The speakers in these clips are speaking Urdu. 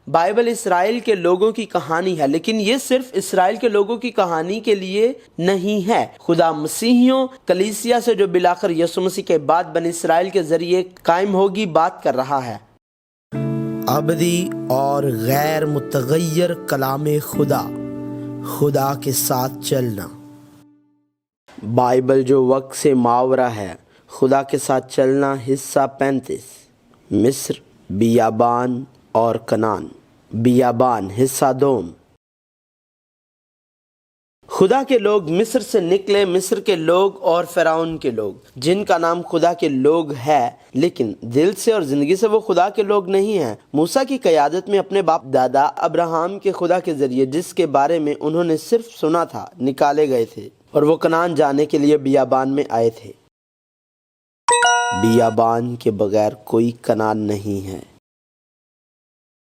بائبل اسرائیل کے لوگوں کی کہانی ہے، لیکن یہ صرف اسرائیل کے لوگوں کی کہانی کے لیے نہیں ہے۔ خدا مسیحیوں کلیسیا سے جو بالآخر یسوع مسیح کے بعد بنی اسرائیل کے ذریعے قائم ہوگی بات کر رہا ہے۔ ابدی اور غیر متغیر کلام خدا، خدا کے ساتھ چلنا۔ بائبل جو وقت سے ماورا ہے، خدا کے ساتھ چلنا، حصہ 35۔ مصر، بیابان اور کنعان۔ بیابان، حصہ 2۔ خدا کے لوگ مصر سے نکلے، مصر کے لوگ اور فرعون کے لوگ، جن کا نام خدا کے لوگ ہے، لیکن دل سے اور زندگی سے وہ خدا کے لوگ نہیں ہیں۔ موسیٰ کی قیادت میں اپنے باپ دادا ابراہم کے خدا کے ذریعے، جس کے بارے میں انہوں نے صرف سنا تھا، نکالے گئے تھے اور وہ کنعان جانے کے لیے بیابان میں آئے تھے۔ بیابان کے بغیر کوئی کنعان نہیں ہے۔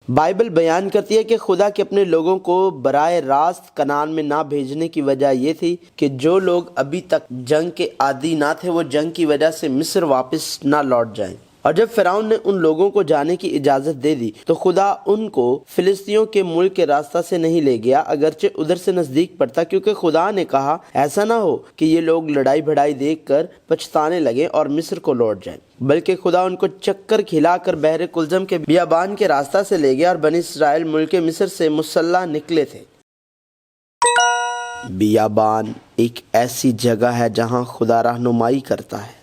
بائبل بیان کرتی ہے کہ خدا کے اپنے لوگوں کو براہ راست کنعان میں نہ بھیجنے کی وجہ یہ تھی کہ جو لوگ ابھی تک جنگ کے عادی نہ تھے وہ جنگ کی وجہ سے مصر واپس نہ لوٹ جائیں۔ اور جب فرعون نے ان لوگوں کو جانے کی اجازت دے دی تو خدا ان کو فلسطینیوں کے ملک کے راستہ سے نہیں لے گیا، اگرچہ ادھر سے نزدیک پڑتا، کیونکہ خدا نے کہا ایسا نہ ہو کہ یہ لوگ لڑائی بھڑائی دیکھ کر پچھتانے لگیں اور مصر کو لوٹ جائیں، بلکہ خدا ان کو چکر کھلا کر بحر کلزم کے بیابان کے راستہ سے لے گیا اور بنی اسرائیل ملک مصر سے مسلح نکلے تھے۔ بیابان ایک ایسی جگہ ہے جہاں خدا رہنمائی کرتا ہے۔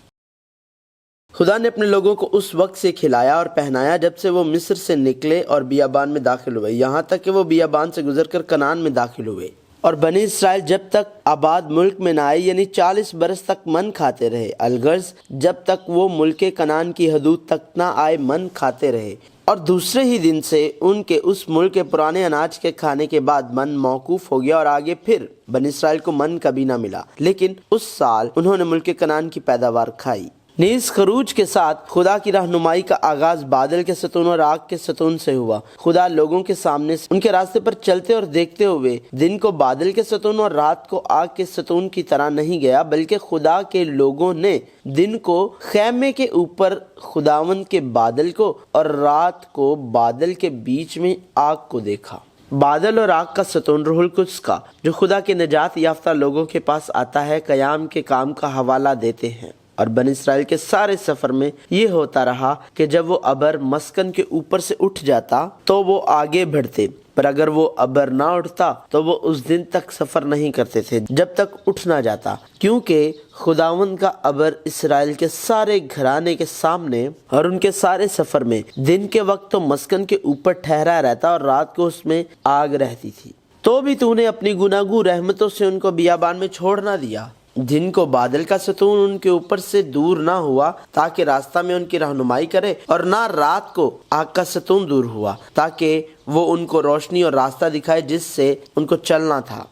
خدا نے اپنے لوگوں کو اس وقت سے کھلایا اور پہنایا جب سے وہ مصر سے نکلے اور بیابان میں داخل ہوئے، یہاں تک کہ وہ بیابان سے گزر کر کنعان میں داخل ہوئے۔ اور بنی اسرائیل جب تک آباد ملک میں نہ آئے، یعنی 40 برس تک من کھاتے رہے، الغرض جب تک وہ ملک کنعان کی حدود تک نہ آئے من کھاتے رہے، اور دوسرے ہی دن سے ان کے اس ملک کے پرانے اناج کے کھانے کے بعد من موقوف ہو گیا اور آگے پھر بنی اسرائیل کو من کبھی نہ ملا، لیکن اس سال انہوں نے ملک کنعان کی پیداوار کھائی۔ نیز خروج کے ساتھ خدا کی رہنمائی کا آغاز بادل کے ستون اور آگ کے ستون سے ہوا۔ خدا لوگوں کے سامنے ان کے راستے پر چلتے اور دیکھتے ہوئے دن کو بادل کے ستون اور رات کو آگ کے ستون کی طرح نہیں گیا، بلکہ خدا کے لوگوں نے دن کو خیمے کے اوپر خداوند کے بادل کو اور رات کو بادل کے بیچ میں آگ کو دیکھا۔ بادل اور آگ کا ستون روح القدس کا، جو خدا کے نجات یافتہ لوگوں کے پاس آتا ہے، قیام کے کام کا حوالہ دیتے ہیں۔ اور بنی اسرائیل کے سارے سفر میں یہ ہوتا رہا کہ جب وہ ابر مسکن کے اوپر سے اٹھ جاتا تو وہ آگے بڑھتے، پر اگر وہ ابر نہ اٹھتا تو وہ اس دن تک سفر نہیں کرتے تھے جب تک اٹھ نہ جاتا، کیونکہ خداوند کا ابر اسرائیل کے سارے گھرانے کے سامنے اور ان کے سارے سفر میں دن کے وقت تو مسکن کے اوپر ٹھہرا رہتا اور رات کو اس میں آگ رہتی تھی۔ تو بھی تو نے اپنی گناہگو رحمتوں سے ان کو بیابان میں چھوڑ نہ دیا، جن کو بادل کا ستون ان کے اوپر سے دور نہ ہوا تاکہ راستہ میں ان کی رہنمائی کرے، اور نہ رات کو آگ کا ستون دور ہوا تاکہ وہ ان کو روشنی اور راستہ دکھائے جس سے ان کو چلنا تھا۔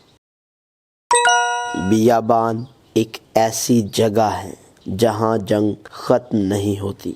بیابان ایک ایسی جگہ ہے جہاں جنگ ختم نہیں ہوتی۔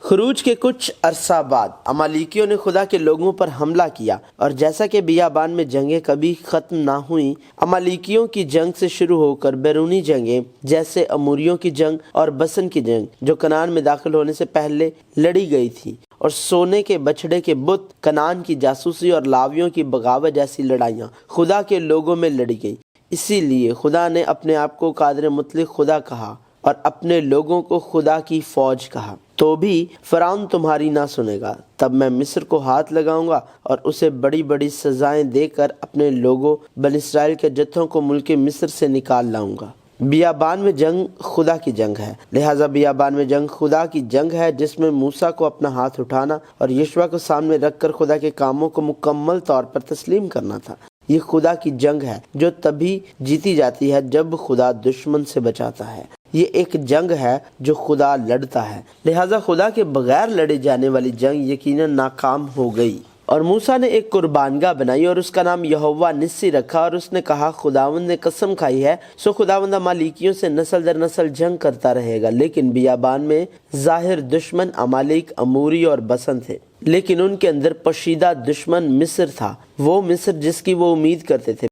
خروج کے کچھ عرصہ بعد عمالیکیوں نے خدا کے لوگوں پر حملہ کیا، اور جیسا کہ بیابان میں جنگیں کبھی ختم نہ ہوئیں، عمالیکیوں کی جنگ سے شروع ہو کر بیرونی جنگیں جیسے اموریوں کی جنگ اور بسن کی جنگ جو کنعان میں داخل ہونے سے پہلے لڑی گئی تھی، اور سونے کے بچھڑے کے بت، کنعان کی جاسوسی اور لاویوں کی بغاوت جیسی لڑائیاں خدا کے لوگوں میں لڑی گئی۔ اسی لیے خدا نے اپنے آپ کو قادر مطلق خدا کہا اور اپنے لوگوں کو خدا کی فوج کہا۔ تو بھی فرعون تمہاری نہ سنے گا، تب میں مصر کو ہاتھ لگاؤں گا اور اسے بڑی بڑی سزائیں دے کر اپنے لوگوں بنی اسرائیل کے جتھوں کو ملک مصر سے نکال لاؤں گا۔ بیابان میں جنگ خدا کی جنگ ہے، لہٰذا بیابان میں جنگ خدا کی جنگ ہے، جس میں موسیٰ کو اپنا ہاتھ اٹھانا اور یشوع کو سامنے رکھ کر خدا کے کاموں کو مکمل طور پر تسلیم کرنا تھا۔ یہ خدا کی جنگ ہے جو تبھی جیتی جاتی ہے جب خدا دشمن سے بچاتا ہے۔ یہ ایک جنگ ہے جو خدا لڑتا ہے، لہٰذا خدا کے بغیر لڑے جانے والی جنگ یقیناً ناکام ہو گئی۔ اور موسیٰ نے ایک قربانگاہ بنائی اور اس کا نام یہوہ نسی رکھا، اور اس نے کہا خداوند نے قسم کھائی ہے سو خداوند عمالیکیوں سے نسل در نسل جنگ کرتا رہے گا، لیکن بیابان میں ظاہر دشمن عمالیک، اموری اور بسن تھے، لیکن ان کے اندر پوشیدہ دشمن مصر تھا، وہ مصر جس کی وہ امید کرتے تھے۔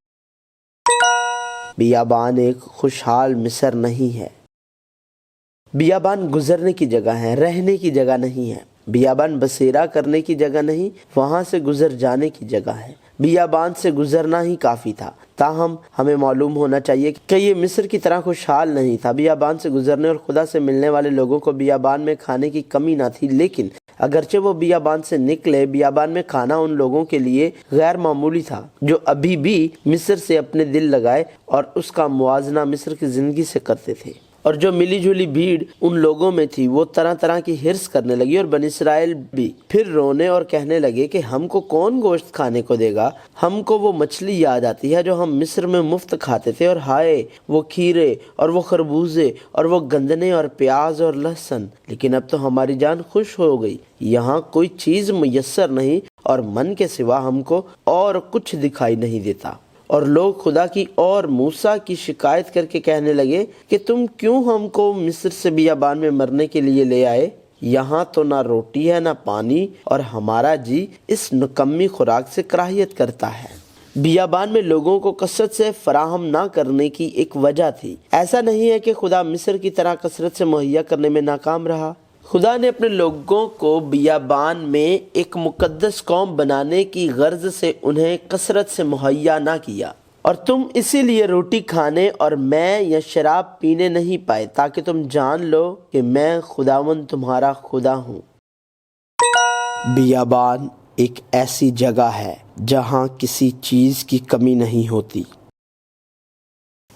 بیابان ایک خوشحال مصر نہیں ہے۔ بیابان گزرنے کی جگہ ہے، رہنے کی جگہ نہیں ہے۔ بیابان بسیرا کرنے کی جگہ نہیں، وہاں سے گزر جانے کی جگہ ہے۔ بیابان سے گزرنا ہی کافی تھا، تاہم ہمیں معلوم ہونا چاہیے کہ یہ مصر کی طرح خوشحال نہیں تھا۔ بیابان سے گزرنے اور خدا سے ملنے والے لوگوں کو بیابان میں کھانے کی کمی نہ تھی، لیکن اگرچہ وہ بیابان سے نکلے، بیابان میں کھانا ان لوگوں کے لیے غیر معمولی تھا جو ابھی بھی مصر سے اپنے دل لگائے اور اس کا موازنہ مصر کی زندگی سے کرتے تھے۔ اور جو ملی جلی بھیڑ ان لوگوں میں تھی وہ طرح طرح کی حرص کرنے لگی، اور بنی اسرائیل بھی پھر رونے اور کہنے لگے کہ ہم کو کون گوشت کھانے کو دے گا؟ ہم کو وہ مچھلی یاد آتی ہے جو ہم مصر میں مفت کھاتے تھے، اور ہائے وہ کھیرے اور وہ خربوزے اور وہ گندنے اور پیاز اور لہسن، لیکن اب تو ہماری جان خوش ہو گئی، یہاں کوئی چیز میسر نہیں اور من کے سوا ہم کو اور کچھ دکھائی نہیں دیتا۔ اور لوگ خدا کی اور موسیٰ کی شکایت کر کے کہنے لگے کہ تم کیوں ہم کو مصر سے بیابان میں مرنے کے لیے لے آئے؟ یہاں تو نہ روٹی ہے نہ پانی، اور ہمارا جی اس نکمی خوراک سے کراہیت کرتا ہے۔ بیابان میں لوگوں کو کثرت سے فراہم نہ کرنے کی ایک وجہ تھی۔ ایسا نہیں ہے کہ خدا مصر کی طرح کثرت سے مہیا کرنے میں ناکام رہا۔ خدا نے اپنے لوگوں کو بیابان میں ایک مقدس قوم بنانے کی غرض سے انہیں کثرت سے مہیا نہ کیا، اور تم اسی لیے روٹی کھانے اور میں یا شراب پینے نہیں پائے، تاکہ تم جان لو کہ میں خداوند تمہارا خدا ہوں۔ بیابان ایک ایسی جگہ ہے جہاں کسی چیز کی کمی نہیں ہوتی۔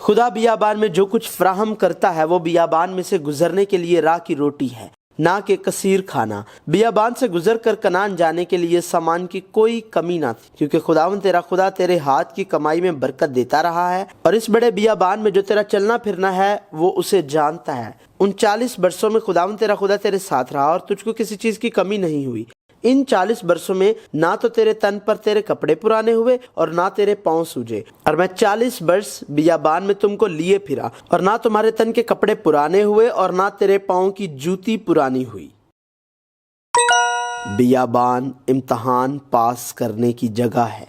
خدا بیابان میں جو کچھ فراہم کرتا ہے وہ بیابان میں سے گزرنے کے لیے راہ کی روٹی ہے، نہ کہ کثیر کھانا۔ بیابان سے گزر کر کنعان جانے کے لیے سامان کی کوئی کمی نہ تھی، کیونکہ خداوند تیرا خدا تیرے ہاتھ کی کمائی میں برکت دیتا رہا ہے، اور اس بڑے بیابان میں جو تیرا چلنا پھرنا ہے وہ اسے جانتا ہے۔ ان 40 برسوں میں خداوند تیرا خدا تیرے ساتھ رہا اور تجھ کو کسی چیز کی کمی نہیں ہوئی۔ ان 40 برسوں میں نہ تو تیرے تن پر تیرے کپڑے پرانے ہوئے اور نہ تیرے پاؤں سوجے، اور میں 40 برس بیابان میں تم کو لیے پھرا، اور نہ تمہارے تن کے کپڑے پرانے ہوئے اور نہ تیرے پاؤں کی جوتی پرانی ہوئی۔ بیابان امتحان پاس کرنے کی جگہ ہے۔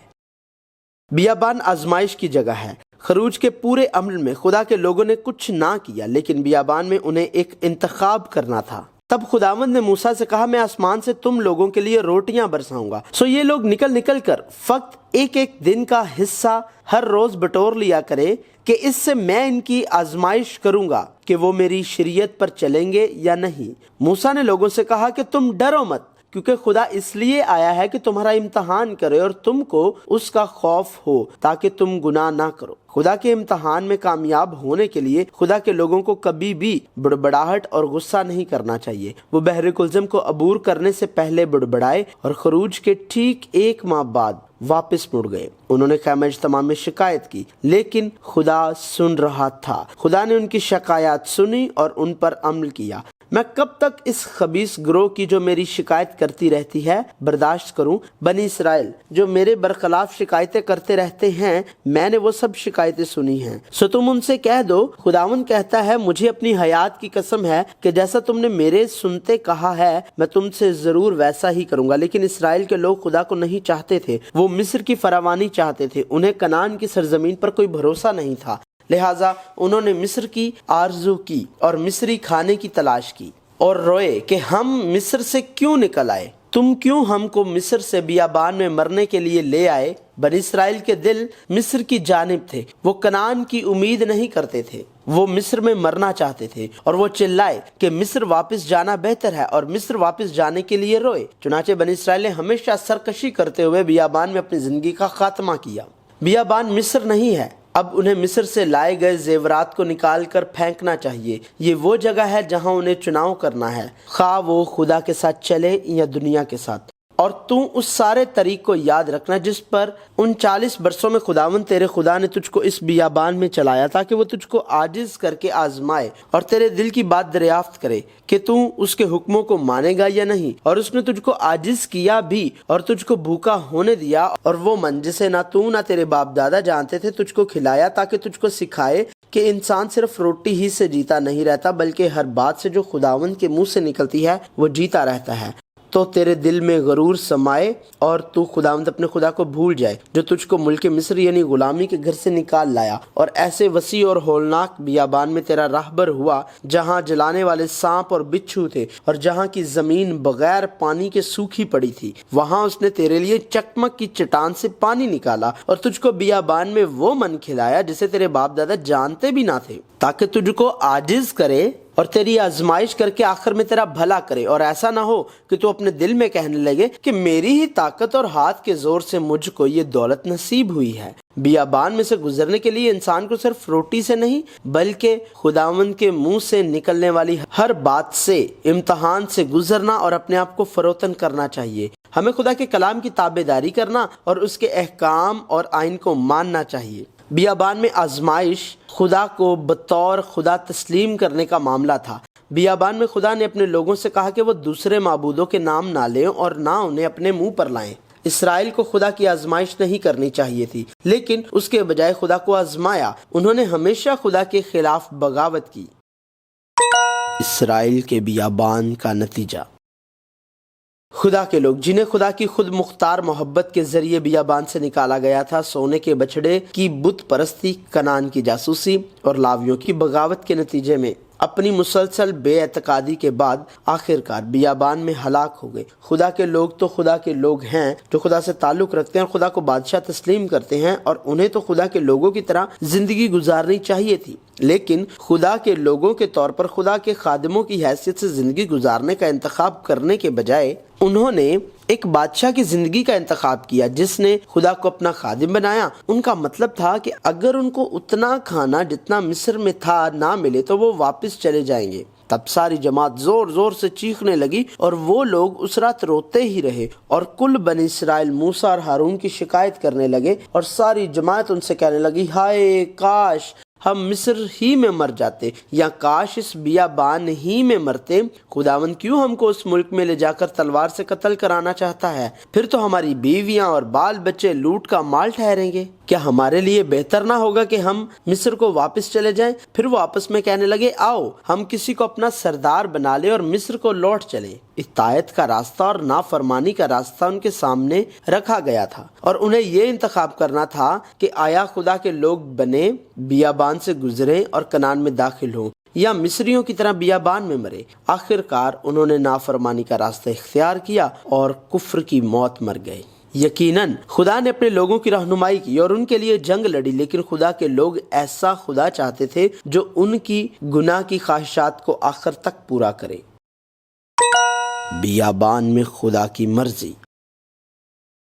بیابان آزمائش کی جگہ ہے۔ خروج کے پورے عمل میں خدا کے لوگوں نے کچھ نہ کیا، لیکن بیابان میں انہیں ایک انتخاب کرنا تھا۔ تب خداوند نے موسیٰ سے کہا، میں آسمان سے تم لوگوں کے لیے روٹیاں برساؤں گا۔ سو یہ لوگ نکل کر فقط ایک ایک دن کا حصہ ہر روز بٹور لیا کرے، کہ اس سے میں ان کی آزمائش کروں گا کہ وہ میری شریعت پر چلیں گے یا نہیں۔ موسیٰ نے لوگوں سے کہا کہ تم ڈرو مت، کیونکہ خدا اس لیے آیا ہے کہ تمہارا امتحان کرے اور تم کو اس کا خوف ہو، تاکہ تم گناہ نہ کرو۔ خدا کے امتحان میں کامیاب ہونے کے لیے خدا کے لوگوں کو کبھی بھی بڑبڑاہٹ اور غصہ نہیں کرنا چاہیے۔ وہ بحر کلزم کو عبور کرنے سے پہلے بڑبڑائے اور خروج کے ٹھیک 1 ماہ بعد واپس مڑ گئے۔ انہوں نے خیمہ اجتماع میں شکایت کی، لیکن خدا سن رہا تھا۔ خدا نے ان کی شکایات سنی اور ان پر عمل کیا۔ میں کب تک اس خبیث گروہ کی جو میری شکایت کرتی رہتی ہے برداشت کروں؟ بنی اسرائیل جو میرے برخلاف شکایتیں کرتے رہتے ہیں، میں نے وہ سب شکایتیں سنی ہیں۔ سو تم ان سے کہہ دو، خداوند کہتا ہے، مجھے اپنی حیات کی قسم ہے کہ جیسا تم نے میرے سنتے کہا ہے میں تم سے ضرور ویسا ہی کروں گا۔ لیکن اسرائیل کے لوگ خدا کو نہیں چاہتے تھے، وہ مصر کی فراوانی چاہتے تھے، انہیں کنعان کی سرزمین پر کوئی بھروسہ نہیں تھا، لہٰذا انہوں نے مصر کی آرزو کی اور مصری کھانے کی تلاش کی، اور روئے کہ ہم مصر سے کیوں نکل آئے؟ تم کیوں ہم کو مصر سے بیابان میں مرنے کے لیے لے آئے؟ بنی اسرائیل کے دل مصر کی جانب تھے، وہ کنعان کی امید نہیں کرتے تھے، وہ مصر میں مرنا چاہتے تھے، اور وہ چلائے کہ مصر واپس جانا بہتر ہے، اور مصر واپس جانے کے لیے روئے۔ چنانچہ بنی اسرائیل نے ہمیشہ سرکشی کرتے ہوئے بیابان میں اپنی زندگی کا خاتمہ کیا۔ بیابان مصر نہیں ہے، اب انہیں مصر سے لائے گئے زیورات کو نکال کر پھینکنا چاہیے۔ یہ وہ جگہ ہے جہاں انہیں چناؤ کرنا ہے، خواہ وہ خدا کے ساتھ چلے یا دنیا کے ساتھ۔ اور تو اس سارے طریق کو یاد رکھنا جس پر ان 40 برسوں میں خداوند تیرے خدا نے تجھ کو اس بیابان میں چلایا، تاکہ وہ تجھ کو عاجز کر کے آزمائے اور تیرے دل کی بات دریافت کرے کہ تو اس کے حکموں کو مانے گا یا نہیں۔ اور اس نے تجھ کو عاجز کیا بھی اور تجھ کو بھوکا ہونے دیا، اور وہ من جسے نہ تو نہ تیرے باپ دادا جانتے تھے تجھ کو کھلایا، تاکہ تجھ کو سکھائے کہ انسان صرف روٹی ہی سے جیتا نہیں رہتا، بلکہ ہر بات سے جو خداوند کے منہ سے نکلتی ہے وہ جیتا رہتا ہے۔ تو تیرے دل میں غرور سمائے اور تو خداوند اپنے خدا کو بھول جائے جو تجھ کو ملک مصر یعنی غلامی کے گھر سے نکال لایا اور ایسے وسیع اور ہولناک بیابان میں تیرا راہبر ہوا جہاں جلانے والے سانپ اور بچھو تھے اور جہاں کی زمین بغیر پانی کے سوکھی پڑی تھی، وہاں اس نے تیرے لیے چکمک کی چٹان سے پانی نکالا اور تجھ کو بیابان میں وہ من کھلایا جسے تیرے باپ دادا جانتے بھی نہ تھے، تاکہ تجھ کو عاجز کرے اور تیری آزمائش کر کے آخر میں تیرا بھلا کرے، اور ایسا نہ ہو کہ تو اپنے دل میں کہنے لگے کہ میری ہی طاقت اور ہاتھ کے زور سے مجھ کو یہ دولت نصیب ہوئی ہے۔ بیابان میں سے گزرنے کے لیے انسان کو صرف روٹی سے نہیں بلکہ خداوند کے منہ سے نکلنے والی ہر بات سے امتحان سے گزرنا اور اپنے آپ کو فروتن کرنا چاہیے۔ ہمیں خدا کے کلام کی تابعداری کرنا اور اس کے احکام اور آئین کو ماننا چاہیے۔ بیابان میں آزمائش خدا کو بطور خدا تسلیم کرنے کا معاملہ تھا۔ بیابان میں خدا نے اپنے لوگوں سے کہا کہ وہ دوسرے معبودوں کے نام نہ لیں اور نہ انہیں اپنے منہ پر لائیں۔ اسرائیل کو خدا کی آزمائش نہیں کرنی چاہیے تھی، لیکن اس کے بجائے خدا کو آزمایا۔ انہوں نے ہمیشہ خدا کے خلاف بغاوت کی۔ اسرائیل کے بیابان کا نتیجہ۔ خدا کے لوگ جنہیں خدا کی خود مختار محبت کے ذریعے بیابان سے نکالا گیا تھا، سونے کے بچڑے کی بت پرستی، کنعان کی جاسوسی اور لاویوں کی بغاوت کے نتیجے میں اپنی مسلسل بے اعتقادی کے بعد آخرکار بیابان میں ہلاک ہو گئے۔ خدا کے لوگ تو خدا کے لوگ ہیں جو خدا سے تعلق رکھتے ہیں اور خدا کو بادشاہ تسلیم کرتے ہیں، اور انہیں تو خدا کے لوگوں کی طرح زندگی گزارنی چاہیے تھی، لیکن خدا کے لوگوں کے طور پر خدا کے خادموں کی حیثیت سے زندگی گزارنے کا انتخاب کرنے کے بجائے انہوں نے ایک بادشاہ کی زندگی کا انتخاب کیا جس نے خدا کو اپنا خادم بنایا۔ ان کا مطلب تھا کہ اگر ان کو اتنا کھانا جتنا مصر میں تھا نہ ملے تو وہ واپس چلے جائیں گے۔ تب ساری جماعت زور زور سے چیخنے لگی اور وہ لوگ اس رات روتے ہی رہے، اور کل بنی اسرائیل موسیٰ اور ہارون کی شکایت کرنے لگے، اور ساری جماعت ان سے کہنے لگی، ہائے کاش ہم مصر ہی میں مر جاتے یا کاش اس بیابان ہی میں مرتے۔ خداوند کیوں ہم کو اس ملک میں لے جا کر تلوار سے قتل کرانا چاہتا ہے؟ پھر تو ہماری بیویاں اور بال بچے لوٹ کا مال ٹھہریں گے۔ کیا ہمارے لیے بہتر نہ ہوگا کہ ہم مصر کو واپس چلے جائیں؟ پھر وہ آپس میں کہنے لگے، آؤ ہم کسی کو اپنا سردار بنا لیں اور مصر کو لوٹ چلیں۔ اطاعت کا راستہ اور نافرمانی کا راستہ ان کے سامنے رکھا گیا تھا، اور انہیں یہ انتخاب کرنا تھا کہ آیا خدا کے لوگ بنے بیابان سے گزریں اور کنعان میں داخل ہوں، یا مصریوں کی طرح بیابان میں مرے۔ آخرکار انہوں نے نافرمانی کا راستہ اختیار کیا اور کفر کی موت مر گئے۔ یقیناً خدا نے اپنے لوگوں کی رہنمائی کی اور ان کے لیے جنگ لڑی، لیکن خدا کے لوگ ایسا خدا چاہتے تھے جو ان کی گناہ کی خواہشات کو آخر تک پورا کرے۔ بیابان میں خدا کی مرضی۔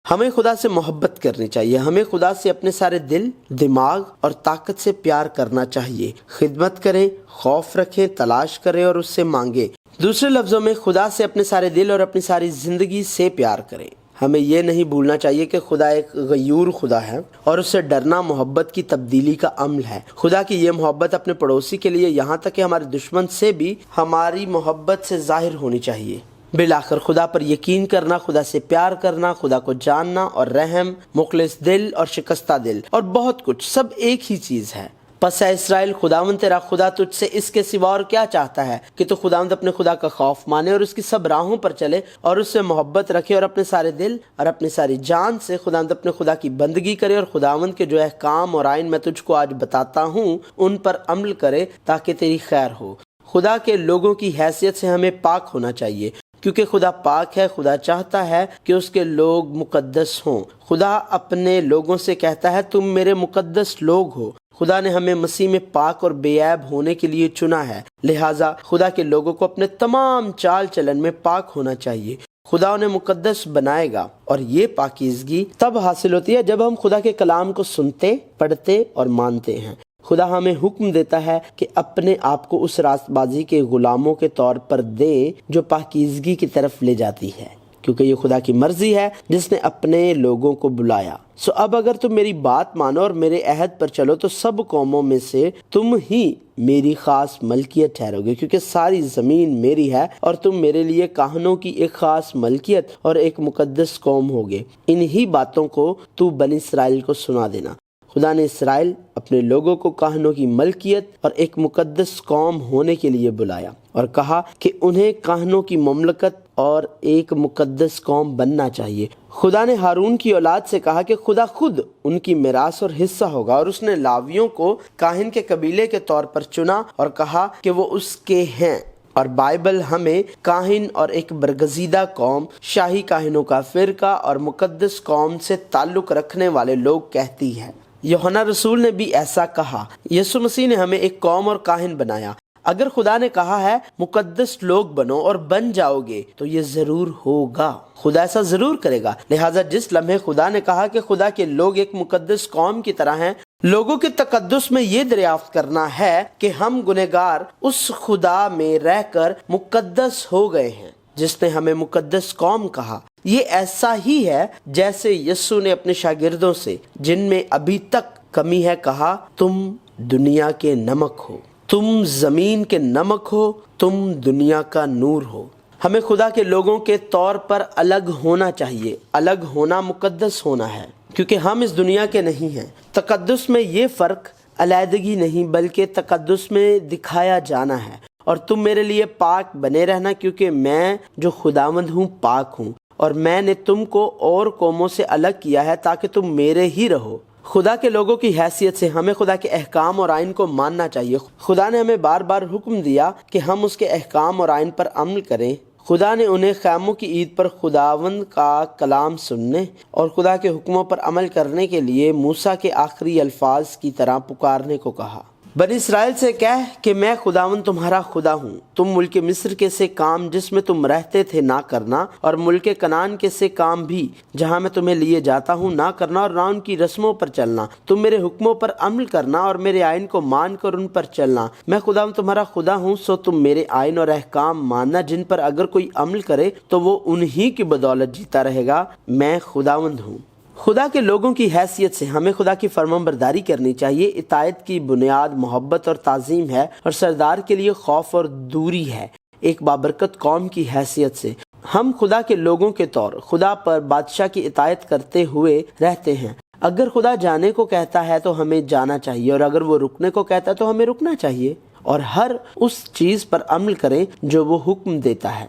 ہمیں خدا سے محبت کرنی چاہیے، ہمیں خدا سے اپنے سارے دل، دماغ اور طاقت سے پیار کرنا چاہیے۔ خدمت کریں، خوف رکھیں، تلاش کریں اور اس سے مانگیں۔ دوسرے لفظوں میں خدا سے اپنے سارے دل اور اپنی ساری زندگی سے پیار کریں۔ ہمیں یہ نہیں بھولنا چاہیے کہ خدا ایک غیور خدا ہے اور اس سے ڈرنا محبت کی تبدیلی کا عمل ہے۔ خدا کی یہ محبت اپنے پڑوسی کے لیے، یہاں تک کہ ہمارے دشمن سے بھی، ہماری محبت سے ظاہر ہونی چاہیے۔ بالآخر خدا پر یقین کرنا، خدا سے پیار کرنا، خدا کو جاننا اور رحم، مخلص دل اور شکستہ دل اور بہت کچھ، سب ایک ہی چیز ہے۔ پس اے اسرائیل، خداوند تیرا خدا تجھ سے اس کے سوا اور کیا چاہتا ہے کہ تو خداوند اپنے خدا کا خوف مانے اور اس کی سب راہوں پر چلے اور اس سے محبت رکھے اور اپنے سارے دل اور اپنی ساری جان سے خداوند اپنے خدا کی بندگی کرے اور خداوند کے جو احکام اور آئین میں تجھ کو آج بتاتا ہوں ان پر عمل کرے تاکہ تیری خیر ہو۔ خدا کے لوگوں کی حیثیت سے ہمیں پاک ہونا چاہیے، کیونکہ خدا پاک ہے۔ خدا چاہتا ہے کہ اس کے لوگ مقدس ہوں۔ خدا اپنے لوگوں سے کہتا ہے، تم میرے مقدس لوگ ہو۔ خدا نے ہمیں مسیح میں پاک اور بے عیب ہونے کے لیے چنا ہے، لہٰذا خدا کے لوگوں کو اپنے تمام چال چلن میں پاک ہونا چاہیے۔ خدا انہیں مقدس بنائے گا، اور یہ پاکیزگی تب حاصل ہوتی ہے جب ہم خدا کے کلام کو سنتے، پڑھتے اور مانتے ہیں۔ خدا ہمیں حکم دیتا ہے کہ اپنے آپ کو اس راست بازی کے غلاموں کے طور پر دے جو پاکیزگی کی طرف لے جاتی ہے، کیونکہ یہ خدا کی مرضی ہے جس نے اپنے لوگوں کو بلایا۔ سو اب اگر تم میری بات مانو اور میرے عہد پر چلو تو سب قوموں میں سے تم ہی میری خاص ملکیت ٹھہرو گے، کیونکہ ساری زمین میری ہے اور تم میرے لیے کاہنوں کی ایک خاص ملکیت اور ایک مقدس قوم ہوگے۔ انہی باتوں کو تو بنی اسرائیل کو سنا دینا۔ خدا نے اسرائیل اپنے لوگوں کو کاہنوں کی ملکیت اور ایک مقدس قوم ہونے کے لیے بلایا اور کہا کہ انہیں کاہنوں کی مملکت اور ایک مقدس قوم بننا چاہیے۔ خدا نے ہارون کی اولاد سے کہا کہ خدا خود ان کی میراث اور حصہ ہوگا، اور اس نے لاویوں کو کاہن کے قبیلے کے طور پر چنا اور کہا کہ وہ اس کے ہیں۔ اور بائبل ہمیں کاہن اور ایک برگزیدہ قوم، شاہی کاہنوں کا فرقہ اور مقدس قوم سے تعلق رکھنے والے لوگ کہتی ہے۔ یوحنا رسول نے بھی ایسا کہا۔ یسوع مسیح نے ہمیں ایک قوم اور کاہن بنایا۔ اگر خدا نے کہا ہے مقدس لوگ بنو اور بن جاؤ گے تو یہ ضرور ہوگا، خدا ایسا ضرور کرے گا۔ لہٰذا جس لمحے خدا نے کہا کہ خدا کے لوگ ایک مقدس قوم کی طرح ہیں، لوگوں کے تقدس میں یہ دریافت کرنا ہے کہ ہم گنہگار اس خدا میں رہ کر مقدس ہو گئے ہیں جس نے ہمیں مقدس قوم کہا۔ یہ ایسا ہی ہے جیسے یسوع نے اپنے شاگردوں سے جن میں ابھی تک کمی ہے کہا، تم دنیا کے نمک ہو، تم زمین کے نمک ہو، تم دنیا کا نور ہو۔ ہمیں خدا کے لوگوں کے طور پر الگ ہونا چاہیے۔ الگ ہونا مقدس ہونا ہے، کیونکہ ہم اس دنیا کے نہیں ہیں۔ تقدس میں یہ فرق علیحدگی نہیں بلکہ تقدس میں دکھایا جانا ہے۔ اور تم میرے لیے پاک بنے رہنا، کیونکہ میں جو خداوند ہوں پاک ہوں، اور میں نے تم کو اور قوموں سے الگ کیا ہے تاکہ تم میرے ہی رہو۔ خدا کے لوگوں کی حیثیت سے ہمیں خدا کے احکام اور آئین کو ماننا چاہیے۔ خدا نے ہمیں بار بار حکم دیا کہ ہم اس کے احکام اور آئین پر عمل کریں۔ خدا نے انہیں خیموں کی عید پر خداوند کا کلام سننے اور خدا کے حکموں پر عمل کرنے کے لیے موسیٰ کے آخری الفاظ کی طرح پکارنے کو کہا۔ بنی اسرائیل سے کہہ کہ میں خداوند تمہارا خدا ہوں۔ تم ملک مصر کے سے کام جس میں تم رہتے تھے نہ کرنا، اور ملک کنعان کے سے کام بھی جہاں میں تمہیں لیے جاتا ہوں نہ کرنا، اور نہ ان کی رسموں پر چلنا۔ تم میرے حکموں پر عمل کرنا اور میرے آئین کو مان کر ان پر چلنا۔ میں خداوند تمہارا خدا ہوں، سو تم میرے آئین اور احکام ماننا، جن پر اگر کوئی عمل کرے تو وہ انہی کی بدولت جیتا رہے گا۔ میں خداوند ہوں۔ خدا کے لوگوں کی حیثیت سے ہمیں خدا کی فرمانبرداری کرنی چاہیے۔ اطاعت کی بنیاد محبت اور تعظیم ہے، اور سردار کے لیے خوف اور دوری ہے۔ ایک بابرکت قوم کی حیثیت سے ہم خدا کے لوگوں کے طور خدا پر بادشاہ کی اطاعت کرتے ہوئے رہتے ہیں۔ اگر خدا جانے کو کہتا ہے تو ہمیں جانا چاہیے، اور اگر وہ رکنے کو کہتا ہے تو ہمیں رکنا چاہیے، اور ہر اس چیز پر عمل کریں جو وہ حکم دیتا ہے۔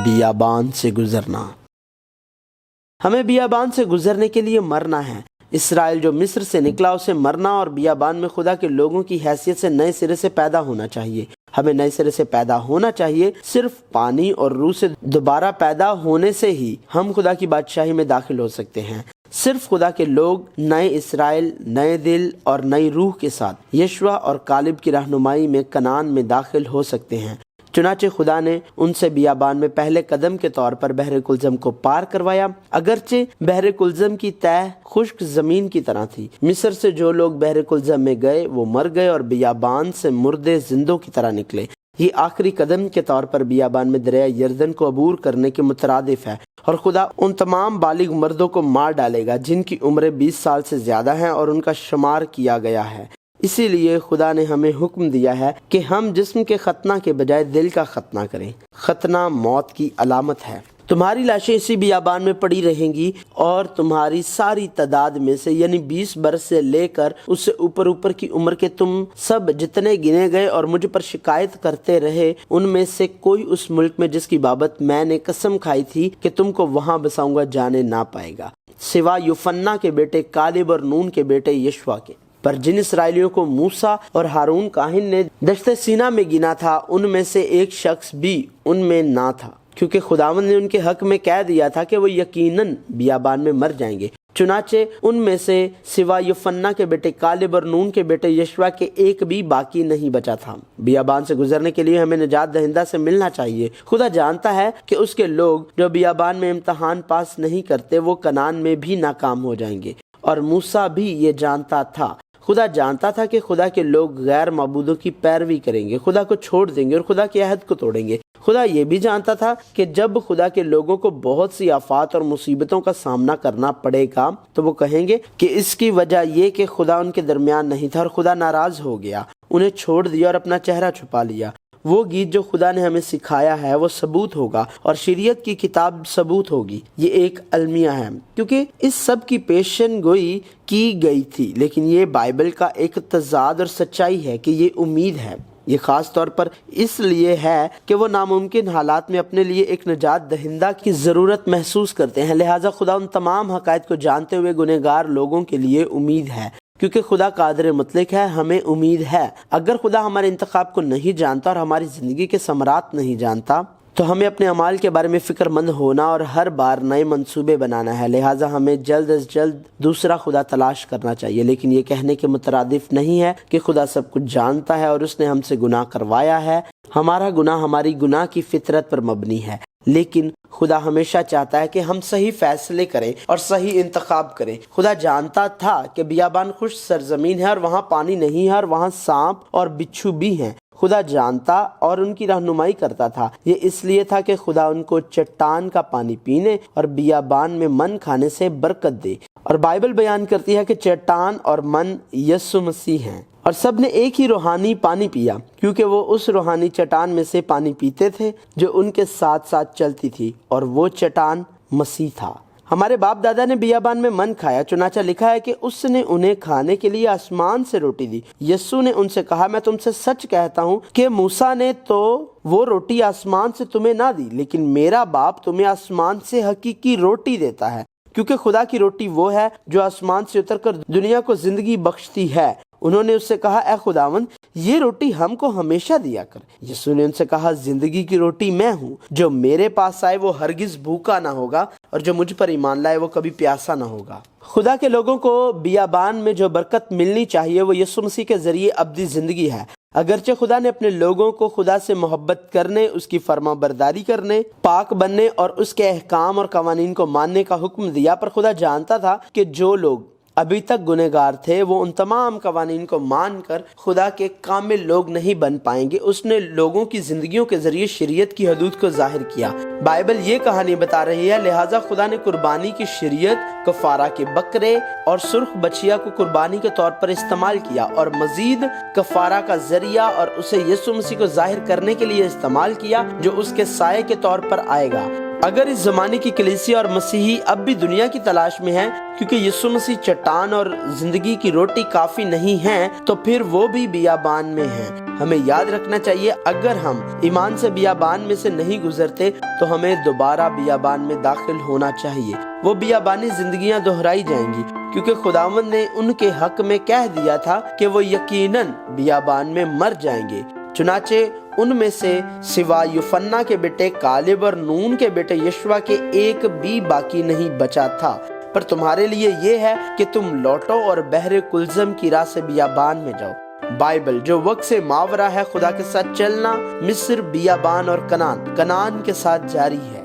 بیابان سے گزرنا۔ ہمیں بیابان سے گزرنے کے لیے مرنا ہے۔ اسرائیل جو مصر سے نکلا اسے مرنا اور بیابان میں خدا کے لوگوں کی حیثیت سے نئے سرے سے پیدا ہونا چاہیے۔ ہمیں نئے سرے سے پیدا ہونا چاہیے۔ صرف پانی اور روح سے دوبارہ پیدا ہونے سے ہی ہم خدا کی بادشاہی میں داخل ہو سکتے ہیں۔ صرف خدا کے لوگ نئے اسرائیل، نئے دل اور نئی روح کے ساتھ یشوع اور کالب کی رہنمائی میں کنعان میں داخل ہو سکتے ہیں۔ چنانچہ خدا نے ان سے بیابان میں پہلے قدم کے طور پر بحر کلزم کو پار کروایا۔ اگرچہ بحر کلزم کی تہ خشک زمین کی طرح تھی، مصر سے جو لوگ بحر کلزم میں گئے وہ مر گئے، اور بیابان سے مردے زندوں کی طرح نکلے۔ یہ آخری قدم کے طور پر بیابان میں دریا یردن کو عبور کرنے کے مترادف ہے، اور خدا ان تمام بالغ مردوں کو مار ڈالے گا جن کی عمریں 20 سال سے زیادہ ہیں اور ان کا شمار کیا گیا ہے۔ اسی لیے خدا نے ہمیں حکم دیا ہے کہ ہم جسم کے ختنہ کے بجائے دل کا ختنہ کریں۔ ختنہ موت کی علامت ہے۔ تمہاری لاشیں اسی بیابان میں پڑی رہیں گی، اور تمہاری ساری تعداد میں سے یعنی 20 برس سے لے کر اس سے اوپر کی عمر کے تم سب جتنے گنے گئے اور مجھ پر شکایت کرتے رہے، ان میں سے کوئی اس ملک میں جس کی بابت میں نے قسم کھائی تھی کہ تم کو وہاں بساؤں گا جانے نہ پائے گا، سوا یوفنا کے بیٹے کالب اور نون کے بیٹے یشوع کے۔ پر جن اسرائیلیوں کو موسیٰ اور ہارون کاہن نے دشت سینا میں گنا تھا، ان میں سے ایک شخص بھی ان میں نہ تھا، کیونکہ خداوند نے ان کے حق میں کہہ دیا تھا کہ وہ یقیناً بیابان میں مر جائیں گے۔ چنانچہ ان میں سے سوا یوفنا کے بیٹے کالب اور نون کے بیٹے یشوع کے ایک بھی باقی نہیں بچا تھا۔ بیابان سے گزرنے کے لیے ہمیں نجات دہندہ سے ملنا چاہیے۔ خدا جانتا ہے کہ اس کے لوگ جو بیابان میں امتحان پاس نہیں کرتے وہ کنعان میں بھی ناکام ہو جائیں گے، اور موسیٰ بھی یہ جانتا تھا۔ خدا جانتا تھا کہ خدا کے لوگ غیر معبودوں کی پیروی کریں گے، خدا کو چھوڑ دیں گے اور خدا کے عہد کو توڑیں گے۔ خدا یہ بھی جانتا تھا کہ جب خدا کے لوگوں کو بہت سی آفات اور مصیبتوں کا سامنا کرنا پڑے گا تو وہ کہیں گے کہ اس کی وجہ یہ کہ خدا ان کے درمیان نہیں تھا، اور خدا ناراض ہو گیا، انہیں چھوڑ دیا اور اپنا چہرہ چھپا لیا۔ وہ گیت جو خدا نے ہمیں سکھایا ہے وہ ثبوت ہوگا، اور شریعت کی کتاب ثبوت ہوگی۔ یہ ایک المیہ ہے کیونکہ اس سب کی پیشن گوئی کی گئی تھی، لیکن یہ بائبل کا ایک تضاد اور سچائی ہے کہ یہ امید ہے۔ یہ خاص طور پر اس لیے ہے کہ وہ ناممکن حالات میں اپنے لیے ایک نجات دہندہ کی ضرورت محسوس کرتے ہیں۔ لہٰذا خدا ان تمام حقائق کو جانتے ہوئے گنہگار لوگوں کے لیے امید ہے، کیونکہ خدا قادر مطلق ہے، ہمیں امید ہے۔ اگر خدا ہمارے انتخاب کو نہیں جانتا اور ہماری زندگی کے ثمرات نہیں جانتا تو ہمیں اپنے اعمال کے بارے میں فکر مند ہونا اور ہر بار نئے منصوبے بنانا ہے۔ لہٰذا ہمیں جلد از جلد دوسرا خدا تلاش کرنا چاہیے، لیکن یہ کہنے کے مترادف نہیں ہے کہ خدا سب کچھ جانتا ہے اور اس نے ہم سے گناہ کروایا ہے۔ ہمارا گناہ ہماری گناہ کی فطرت پر مبنی ہے، لیکن خدا ہمیشہ چاہتا ہے کہ ہم صحیح فیصلے کریں اور صحیح انتخاب کریں۔ خدا جانتا تھا کہ بیابان خشک سرزمین ہے اور وہاں پانی نہیں ہے اور وہاں سانپ اور بچھو بھی ہیں۔ خدا جانتا اور ان کی رہنمائی کرتا تھا۔ یہ اس لیے تھا کہ خدا ان کو چٹان کا پانی پینے اور بیابان میں من کھانے سے برکت دے، اور بائبل بیان کرتی ہے کہ چٹان اور من یسوع مسیح ہیں، اور سب نے ایک ہی روحانی پانی پیا، کیونکہ وہ اس روحانی چٹان میں سے پانی پیتے تھے جو ان کے ساتھ ساتھ چلتی تھی، اور وہ چٹان مسیح تھا۔ ہمارے باپ دادا نے بیابان میں من کھایا، چنانچہ لکھا ہے کہ اس نے انہیں کھانے کے لیے آسمان سے روٹی دی۔ یسوع نے ان سے کہا، میں تم سے سچ کہتا ہوں کہ موسیٰ نے تو وہ روٹی آسمان سے تمہیں نہ دی، لیکن میرا باپ تمہیں آسمان سے حقیقی روٹی دیتا ہے، کیونکہ خدا کی روٹی وہ ہے جو آسمان سے اتر کر دنیا کو زندگی بخشتی ہے۔ انہوں نے اس سے کہا، اے خداوند، یہ روٹی ہم کو ہمیشہ دیا کر۔ یسوع نے ان سے کہا، زندگی کی روٹی میں ہوں، جو میرے پاس آئے وہ ہرگز بھوکا نہ ہوگا، اور جو مجھ پر ایمان لائے وہ کبھی پیاسا نہ ہوگا۔ خدا کے لوگوں کو بیابان میں جو برکت ملنی چاہیے وہ یسوع مسیح کے ذریعے ابدی زندگی ہے۔ اگرچہ خدا نے اپنے لوگوں کو خدا سے محبت کرنے، اس کی فرما برداری کرنے، پاک بننے اور اس کے احکام اور قوانین کو ماننے کا حکم دیا، پر خدا جانتا تھا کہ جو لوگ ابھی تک گنہگار تھے وہ ان تمام قوانین کو مان کر خدا کے کامل لوگ نہیں بن پائیں گے۔ اس نے لوگوں کی زندگیوں کے ذریعے شریعت کی حدود کو ظاہر کیا۔ بائبل یہ کہانی بتا رہی ہے، لہٰذا خدا نے قربانی کی شریعت، کفارہ کے بکرے اور سرخ بچھیا کو قربانی کے طور پر استعمال کیا، اور مزید کفارہ کا ذریعہ اور اسے یسوع مسیح کو ظاہر کرنے کے لیے استعمال کیا، جو اس کے سائے کے طور پر آئے گا۔ اگر اس زمانے کی کلیسیا اور مسیحی اب بھی دنیا کی تلاش میں ہیں، کیونکہ یسوع مسیح چٹان اور زندگی کی روٹی کافی نہیں ہیں، تو پھر وہ بھی بیابان میں ہیں۔ ہمیں یاد رکھنا چاہیے، اگر ہم ایمان سے بیابان میں سے نہیں گزرتے تو ہمیں دوبارہ بیابان میں داخل ہونا چاہیے۔ وہ بیابانی زندگیاں دہرائی جائیں گی، کیونکہ خداوند نے ان کے حق میں کہہ دیا تھا کہ وہ یقیناً بیابان میں مر جائیں گے۔ چنانچہ ان میں سے سوا یوفنا کے بیٹے کالب اور نون کے بیٹے یشوع کے ایک بھی باقی نہیں بچا تھا۔ پر تمہارے لیے یہ ہے کہ تم لوٹو اور بحر کلزم کی راہ سے بیابان میں جاؤ۔ بائبل جو وقت سے ماورا ہے، خدا کے ساتھ چلنا، مصر، بیابان اور کنعان کے ساتھ جاری ہے۔